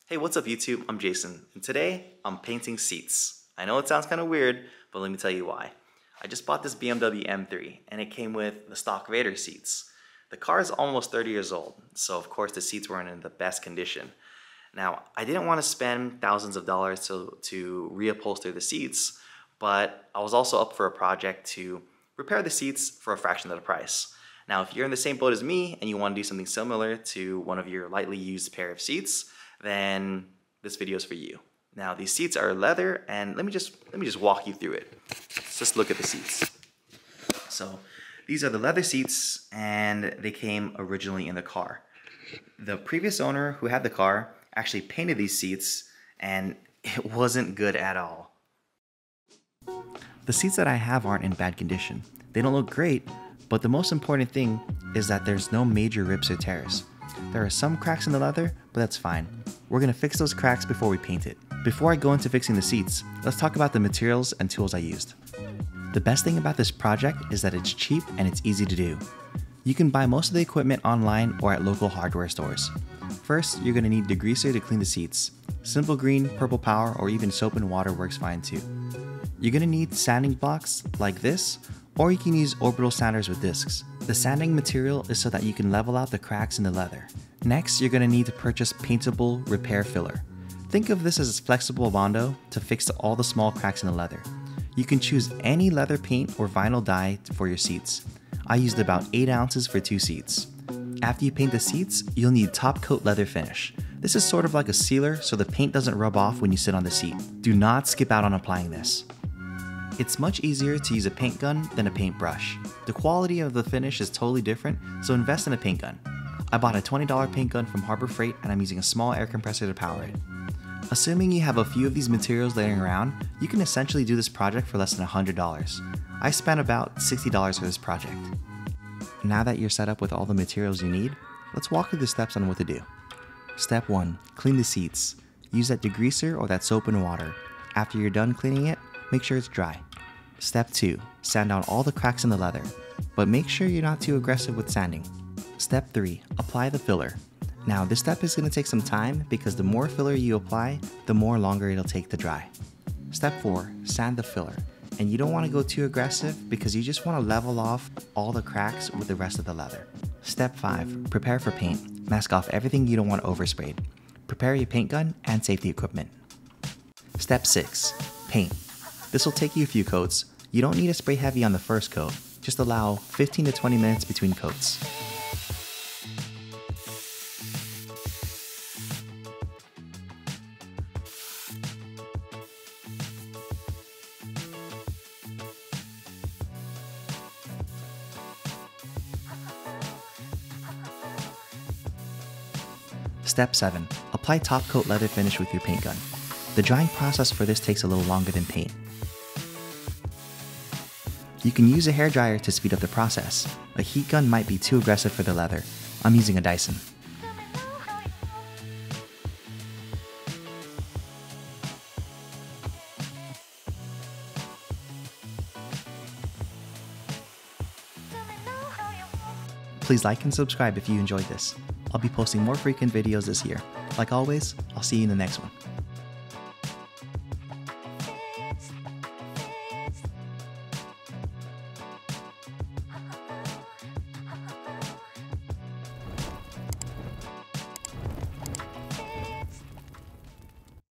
Hey, what's up YouTube? I'm Jason, and today I'm painting seats. I know it sounds kind of weird, but let me tell you why. I just bought this BMW M3, and it came with the stock VADER seats. The car is almost 30 years old, so of course the seats weren't in the best condition. Now, I didn't want to spend thousands of dollars to reupholster the seats, but I was also up for a project to repair the seats for a fraction of the price. Now, if you're in the same boat as me and you want to do something similar to one of your lightly used pair of seats, then this video is for you. Now, these seats are leather, and let me just walk you through it. Let's just look at the seats. So these are the leather seats, and they came originally in the car. The previous owner who had the car actually painted these seats, and it wasn't good at all. The seats that I have aren't in bad condition. They don't look great, but the most important thing is that there's no major rips or tears. There are some cracks in the leather, but that's fine. We're gonna fix those cracks before we paint it. Before I go into fixing the seats, let's talk about the materials and tools I used. The best thing about this project is that it's cheap and it's easy to do. You can buy most of the equipment online or at local hardware stores. First, you're gonna need degreaser to clean the seats. Simple Green, Purple Power, or even soap and water works fine too. You're gonna need sanding blocks like this, or you can use orbital sanders with discs. The sanding material is so that you can level out the cracks in the leather. Next, you're going to need to purchase paintable repair filler. Think of this as a flexible Bondo to fix all the small cracks in the leather. You can choose any leather paint or vinyl dye for your seats. I used about 8 ounces for 2 seats. After you paint the seats, you'll need top coat leather finish. This is sort of like a sealer so the paint doesn't rub off when you sit on the seat. Do not skip out on applying this. It's much easier to use a paint gun than a paintbrush. The quality of the finish is totally different, so invest in a paint gun. I bought a $20 paint gun from Harbor Freight, and I'm using a small air compressor to power it. Assuming you have a few of these materials laying around, you can essentially do this project for less than $100. I spent about $60 for this project. Now that you're set up with all the materials you need, let's walk through the steps on what to do. Step 1. Clean the seats. Use that degreaser or that soap and water. After you're done cleaning it, make sure it's dry. Step 2. Sand down all the cracks in the leather, but make sure you're not too aggressive with sanding. Step 3. Apply the filler. Now this step is going to take some time because the more filler you apply, the more longer it'll take to dry. Step 4. Sand the filler. And you don't want to go too aggressive because you just want to level off all the cracks with the rest of the leather. Step 5. Prepare for paint. Mask off everything you don't want oversprayed. Prepare your paint gun and safety equipment. Step 6. Paint. This will take you a few coats. You don't need to spray heavy on the first coat. Just allow 15 to 20 minutes between coats. Step 7. Apply top coat leather finish with your paint gun. The drying process for this takes a little longer than paint. You can use a hairdryer to speed up the process. A heat gun might be too aggressive for the leather. I'm using a Dyson. Please like and subscribe if you enjoyed this. I'll be posting more frequent videos this year. Like always, I'll see you in the next one.